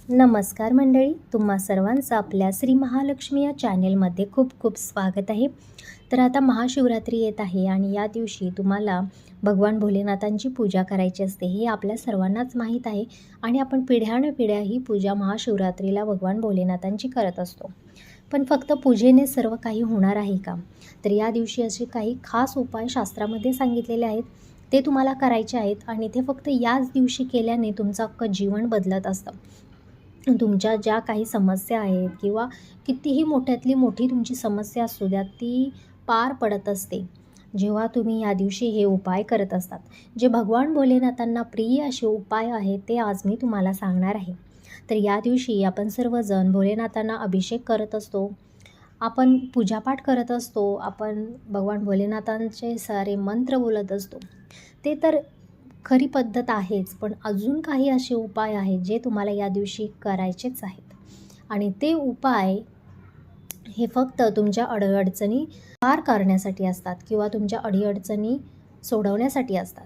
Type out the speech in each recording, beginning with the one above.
नमस्कार मंडळी, तुम्हा सर्वांचं आपल्या श्री महालक्ष्मी या चॅनेलमध्ये खूप खूप स्वागत आहे. तर आता महाशिवरात्री येत आहे आणि या दिवशी तुम्हाला भगवान भोलेनाथांची पूजा करायची असते. हे आपल्या सर्वांनाच माहीत आहे आणि आपण पिढ्यानपिढ्या ही पूजा महाशिवरात्रीला भगवान भोलेनाथांची करत असतो. पण फक्त पूजेने सर्व काही होणार आहे का? तर या दिवशी असे काही खास उपाय शास्त्रामध्ये सांगितलेले आहेत. ते तुम्हाला करायचे आहेत आणि ते फक्त याच दिवशी केल्याने तुमचं अख्खं जीवन बदलत असतं. तुमच्या ज्या काही समस्या आहेत किंवा कितीही मोठ्यातली मोठी तुमची समस्या असू द्या, ती पार पडत असते जेव्हा तुम्ही या दिवशी हे उपाय करत असतात. जे भगवान भोलेनाथांना प्रिय असे उपाय आहेत ते आज मी तुम्हाला सांगणार आहे. तर या दिवशी आपण सर्वजण भोलेनाथांना अभिषेक करत असतो, आपण पूजापाठ करत असतो, आपण भगवान भोलेनाथांचे सारे मंत्र बोलत असतो. ते तर खरी पद्धत आहेच, पण अजून काही असे उपाय आहेत जे तुम्हाला या दिवशी करायचेच आहेत. आणि ते उपाय हे फक्त तुमच्या अडीअडचणी पार करण्यासाठी असतात किंवा तुमच्या अडीअडचणी सोडवण्यासाठी असतात.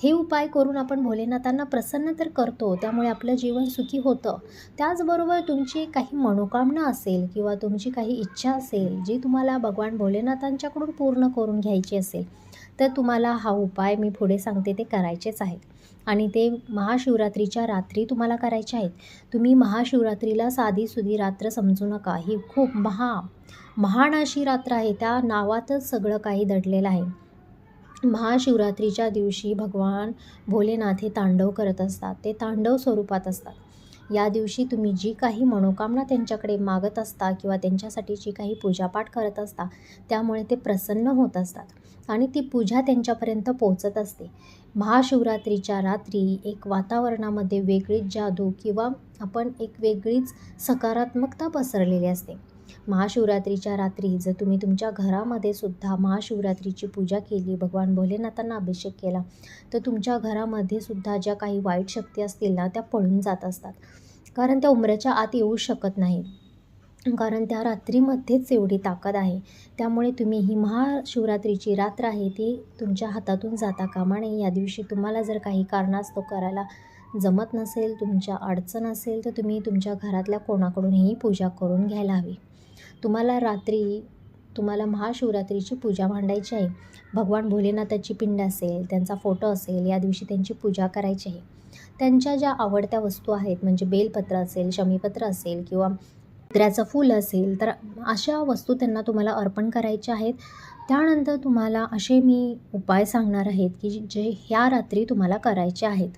हे उपाय करून आपण भोलेनाथांना प्रसन्न तर करतो, त्यामुळे आपलं जीवन सुखी होतं. त्याचबरोबर तुमची काही मनोकामना असेल किंवा तुमची काही इच्छा असेल जी तुम्हाला भगवान भोलेनाथांच्याकडून पूर्ण करून घ्यायची असेल, तर तुम्हाला हा उपाय मी पुढे सांगते ते करायचेच आहेत. आणि ते महाशिवरात्रीच्या रात्री तुम्हाला करायचे आहेत. तुम्ही महाशिवरात्रीला साधीसुधी रात्र समजू नका. ही खूप महान अशी रात्र आहे. त्या नावातच सगळं काही दडलेलं आहे. महाशिवरात्रीच्या दिवशी भगवान भोलेनाथ हे तांडव करत असतात. ते तांडव स्वरूपात असतात. या दिवशी तुम्ही जी काही मनोकामना त्यांच्याकडे मागत असता किंवा त्यांच्यासाठी जी काही पूजापाठ करत असता, त्यामुळे ते प्रसन्न होत असतात आणि ती पूजा त्यांच्यापर्यंत पोहोचत असते. महाशिवरात्रीच्या रात्री एक वातावरणामध्ये वेगळीच जादू किंवा आपण एक वेगळीच सकारात्मकता पसरलेली असते. महाशिवरात्रीच्या रात्री जर तुम्ही तुमच्या घरामध्ये सुद्धा महाशिवरात्रीची पूजा केली, भगवान भोलेनाथांना अभिषेक केला, तर तुमच्या घरामध्ये सुद्धा ज्या काही वाईट शक्ती असतील ना, त्या पळून जात असतात. कारण त्या उंबऱ्याच्या आत येऊ शकत नाही, कारण त्या रात्रीमध्येच एवढी ताकद आहे. त्यामुळे तुम्ही ही महाशिवरात्रीची रात्र आहे ती तुमच्या हातातून जाता कामा नये. या दिवशी तुम्हाला जर काही कारणास्तव करायला जमत नसेल, तुमच्या अडचण असेल, तर तुम्ही तुमच्या घरातल्या कोणाकडून ही पूजा करून घ्यायला हवी. तुम्हाला महाशिवरात्रीची पूजा मांडायची आहे. भगवान भोलेनाथाची पिंड असेल, त्यांचा फोटो असेल, या दिवशी त्यांची पूजा करायची आहे. त्यांच्या ज्या आवडत्या वस्तू आहेत, म्हणजे बेलपत्र असेल, शमीपत्र असेल किंवा मोगऱ्याचं फूल असेल, तर अशा वस्तू त्यांना तुम्हाला अर्पण करायच्या आहेत. त्यानंतर तुम्हाला असे मी उपाय सांगणार आहेत की जे ह्या रात्री तुम्हाला करायचे आहेत.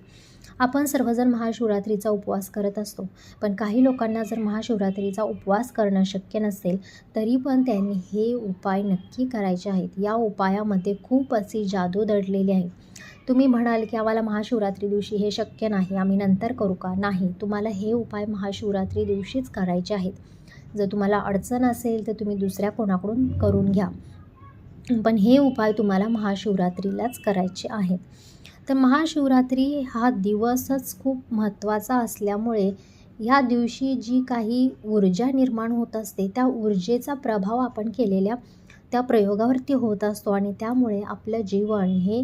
आपण सर्वजण महाशिवरात्रीचा उपवास करत असतो, पण काही लोकांना जर महाशिवरात्रीचा उपवास करणं शक्य नसेल, तरी पण त्यांनी हे उपाय नक्की करायचे आहेत. या उपायामध्ये खूप अशी जादू दडलेली आहे. तुम्ही म्हणाल की आम्हाला महाशिवरात्री दिवशी हे शक्य नाही, आम्ही नंतर करू का? नाही, तुम्हाला हे उपाय महाशिवरात्री दिवशीच करायचे आहेत. जर तुम्हाला अडचण असेल तर तुम्ही दुसऱ्या कोणाकडून करून घ्या, पण हे उपाय तुम्हाला महाशिवरात्रीलाच करायचे आहेत. तर महाशिवरात्री हा दिवसच खूप महत्त्वाचा असल्यामुळे या दिवशी जी काही ऊर्जा निर्माण होत असते, त्या ऊर्जेचा प्रभाव आपण केलेल्या त्या प्रयोगावरती होत असतो आणि त्यामुळे आपलं जीवन हे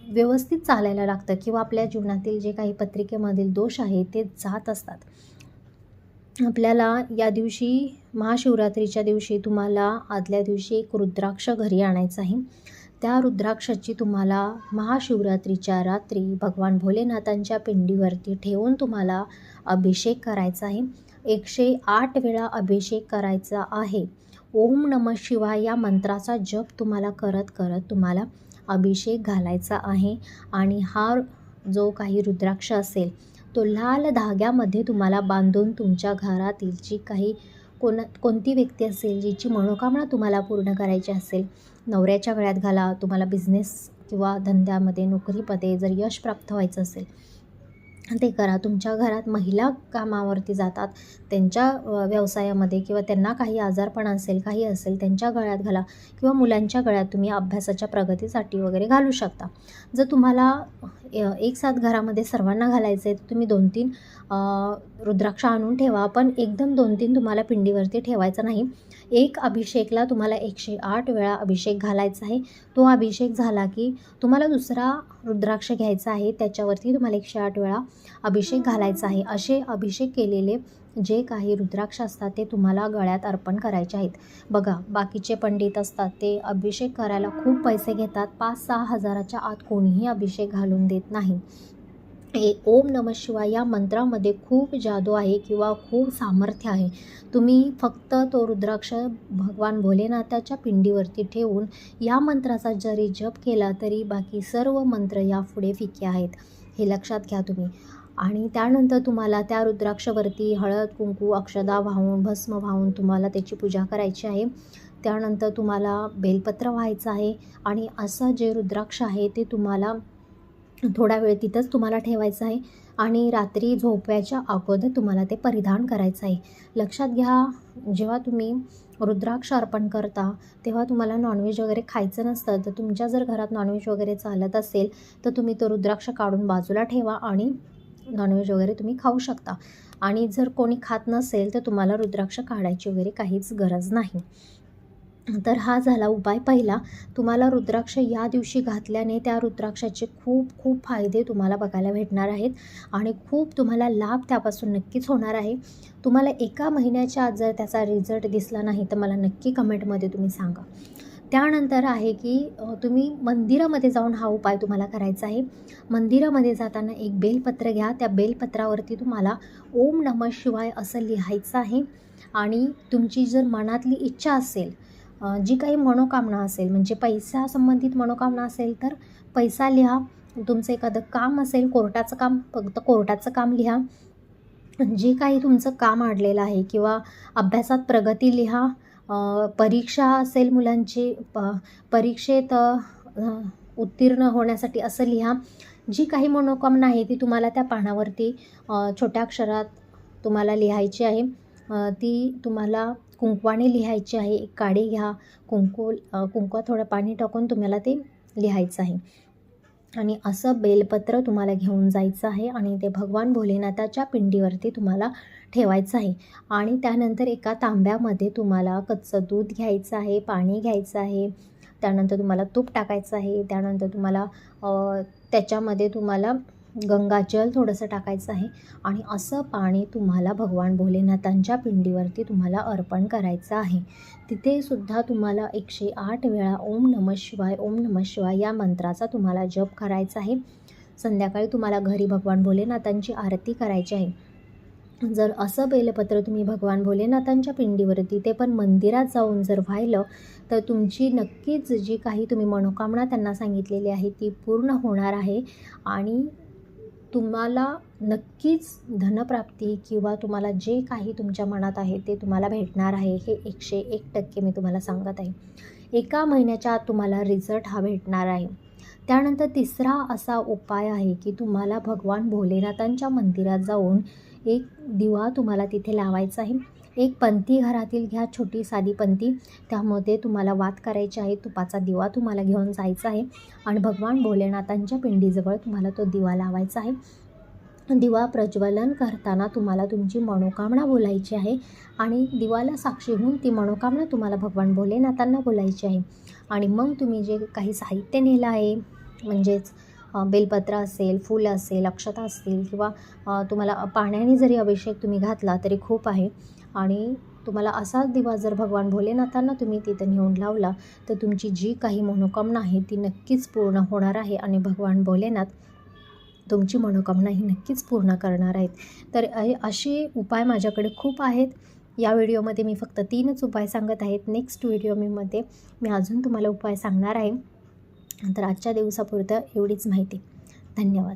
व्यवस्थित चालायला लागतं किंवा आपल्या जीवनातील जे काही पत्रिकेमधील दोष आहेत ते जात असतात. आपल्याला या दिवशी महाशिवरात्रीच्या दिवशी तुम्हाला आदल्या दिवशी एक रुद्राक्ष घरी आणायचं आहे. त्या रुद्राक्षाची तुम्हाला महाशिवरात्रीच्या रात्री भगवान भोलेनाथांच्या पिंडीवरती ठेवून तुम्हाला अभिषेक करायचा आहे. 108 वेळा अभिषेक करायचा आहे. ओम नमः शिवाय या मंत्राचा जप तुम्हाला करत करत तुम्हाला अभिषेक घालायचा आहे. आणि हा जो काही रुद्राक्ष असेल तो लाल धाग्यामध्ये तुम्हाला बांधून तुमच्या घरातील जी काही कोणती व्यक्ती असेल जिची मनोकामना तुम्हाला पूर्ण करायची असेल, नवऱ्याच्या गळ्यात घाला. तुम्हाला बिझनेस किंवा धंद्यामध्ये, नोकरीमध्ये जर यश प्राप्त व्हायचं असेल ते करा. तुमच्या घरात महिला कामावरती जातात, त्यांच्या व्यवसायामध्ये किंवा त्यांना काही आजारपण असेल, काही असेल, त्यांच्या गळ्यात घाला किंवा मुलांच्या गळ्यात तुम्ही अभ्यासाच्या प्रगतीसाठी वगैरे घालू शकता. जर तुम्हाला एक साथ घरामध्ये सर्वांना घालायचं आहे तर तुम्ही 2-3 रुद्राक्ष आणून ठेवा, पण एकदम 2-3 तुम्हाला पिंडीवरती ठेवायचं नाही. एक अभिषेकला तुम्हाला 108 वेळा अभिषेक घालायचा आहे. तो अभिषेक झाला की तुम्हाला दुसरा रुद्राक्ष घ्यायचा आहे, त्याच्यावरती तुम्हाला 108 वेळा अभिषेक घालायचा आहे. असे अभिषेक केलेले जे काही रुद्राक्ष असतात ते तुम्हाला गळ्यात अर्पण करायचे आहेत. बघा, बाकीचे पंडित असतात ते अभिषेक करायला खूप पैसे घेतात. 5-6 हजाराच्या आत कोणीही अभिषेक घालून देत नाही. ओम नमः शिवाय या मंत्रामध्ये खूप जादू आहे किंवा खूप सामर्थ्य आहे. तुम्ही फक्त तो रुद्राक्ष भगवान भोलेनाथाच्या पिंडीवरती ठेवून या मंत्राचा जरी जप केला तरी बाकी सर्व मंत्र यापुढे फिके आहेत, हे लक्षात घ्या तुम्ही. आणि त्यानंतर तुम्हाला त्या रुद्राक्षावरती हळद, कुंकू, अक्षदा वाहून, भस्म वाहून तुम्हाला त्याची पूजा करायची आहे. त्यानंतर तुम्हाला बेलपत्र व्हायचं आहे आणि असं जे रुद्राक्ष आहे ते तुम्हाला थोडा वेळ तिथंच तुम्हाला ठेवायचं आहे आणि रात्री झोपायच्या अगोदर तुम्हाला ते परिधान करायचं आहे. लक्षात घ्या, जेव्हा तुम्ही रुद्राक्ष अर्पण करता तेव्हा तुम्हाला नॉनव्हेज वगैरे खायचं नसतं. तर तुमच्या जर घरात नॉनव्हेज वगैरे चालत असेल तर तुम्ही तो रुद्राक्ष काढून बाजूला ठेवा आणि नॉनव्हेज वगैरे तुम्ही खाऊ शकता. आणि जर कोणी खात नसेल तर तुम्हाला रुद्राक्ष काढायची वगैरे काहीच गरज नाही. तर हा झाला उपाय पहिला. तुम्हाला रुद्राक्ष या दिवशी घातल्याने त्या रुद्राक्षाचे खूप खूप फायदे तुम्हाला बघायला भेटणार आहेत आणि खूप तुम्हाला लाभ त्यापासून नक्कीच होणार आहे. तुम्हाला 1 महिन्याच्या आत जर त्याचा रिझल्ट दिसला नाही तर मला नक्की कमेंटमध्ये तुम्ही सांगा. त्यानंतर आहे की तुम्ही मंदिरामध्ये जाऊन हा उपाय तुम्हाला करायचा आहे. मंदिरामध्ये जाताना एक बेलपत्र घ्या. त्या बेलपत्रावरती तुम्हाला ओम नमः शिवाय असं लिहायचं आहे आणि तुमची जर मनातली इच्छा असेल, जी काही मनोकामना असेल, म्हणजे पैसा संबंधित मनोकामना असेल तर पैसा लिहा. तुमचं एखादं काम असेल, कोर्टाचं काम, फक्त कोर्टाचं काम लिहा. जे काही तुमचं काम अडलेलं आहे किंवा अभ्यासात प्रगती लिहा. परीक्षा असेल मुलांची, परीक्षेत उत्तीर्ण होण्यासाठी असं लिहा. जी काही मनोकामना आहे ती तुम्हाला त्या पानावरती छोट्या अक्षरात तुम्हाला लिहायची आहे. ती तुम्हाला कुंकवाने लिहायची आहे. एक काडी घ्या, कुंकवात थोडं पाणी टाकून तुम्हाला ते लिहायचं आहे आणि असं बेलपत्र तुम्हाला घेऊन जायचं आहे आणि ते भगवान भोलेनाथाच्या पिंडीवरती तुम्हाला ठेवायचं आहे. आणि त्यानंतर एका तांब्यामध्ये तुम्हाला कच्चं दूध घ्यायचं आहे, पाणी घ्यायचं आहे, त्यानंतर तुम्हाला तूप टाकायचं आहे, त्यानंतर तुम्हाला त्याच्यामध्ये तुम्हाला गंगाजल थोडंसं टाकायचं आहे आणि असं पाणी तुम्हाला भगवान भोलेनाथांच्या पिंडीवरती तुम्हाला अर्पण करायचं आहे. तिथे सुद्धा तुम्हाला 108 वेळा ओम नमः शिवाय, ओम नमः शिवाय या मंत्राचा तुम्हाला जप करायचा आहे. संध्याकाळी तुम्हाला घरी भगवान भोलेनाथांची आरती करायची आहे. जर असं बेलपत्र तुम्ही भगवान भोलेनाथांच्या पिंडीवरती, ते पण मंदिरात जाऊन जर वाहिलं तर तुमची नक्कीच जी काही तुम्ही मनोकामना त्यांना सांगितलेली आहे ती पूर्ण होणार आहे आणि तुम्हाला नक्कीच धनप्राप्ती किंवा तुम्हाला जे काही तुमच्या मनात आहे ते तुम्हाला भेटणार आहे. हे 101% मी तुम्हाला सांगत आहे. 1 महिन्याच्या आत तुम्हाला रिझल्ट हा भेटणार आहे. त्यानंतर तिसरा असा उपाय आहे की तुम्हाला भगवान भोलेनाथांच्या मंदिरात जाऊन एक दिवा तुम्हाला तिथे लावायचा आहे. एक पंती घरातील घ्या, छोटी साधी पंती, त्यामध्ये तुम्हाला वात करायची आहे. तुपाचा दिवा तुम्हाला घेऊन जायचा आहे आणि भगवान भोलेनाथांच्या पिंडीजवळ तुम्हाला तो दिवा लावायचा आहे. दिवा प्रज्वलन करताना तुम्हाला तुमची मनोकामना बोलायची आहे आणि दिवाला साक्षी होऊन ती मनोकामना तुम्हाला भगवान भोलेनाथांना बोलायची आहे. आणि मग तुम्ही जे काही साहित्य नेलं आहे, म्हणजेच बेलपत्र असेल, फूल असेल, अक्षता असतील किंवा तुम्हाला पाण्याने जरी अभिषेक तुम्ही घातला तरी खूप आहे. आणि तुम्हाला असाच दिवा जर भगवान भोलेनाथांना तुम्ही तिथं नेऊन लावला तर तुमची जी काही मनोकामना आहे ती नक्कीच पूर्ण होणार आहे आणि भगवान भोलेनाथ तुमची मनोकामना ही नक्कीच पूर्ण करणार आहेत. तर असे उपाय माझ्याकडे खूप आहेत. या व्हिडिओमध्ये मी फक्त 3च उपाय सांगत आहेत. नेक्स्ट व्हिडिओमध्ये मी अजून तुम्हाला उपाय सांगणार आहे. तर आजच्या दिवसापुरतं एवढीच माहिती. धन्यवाद.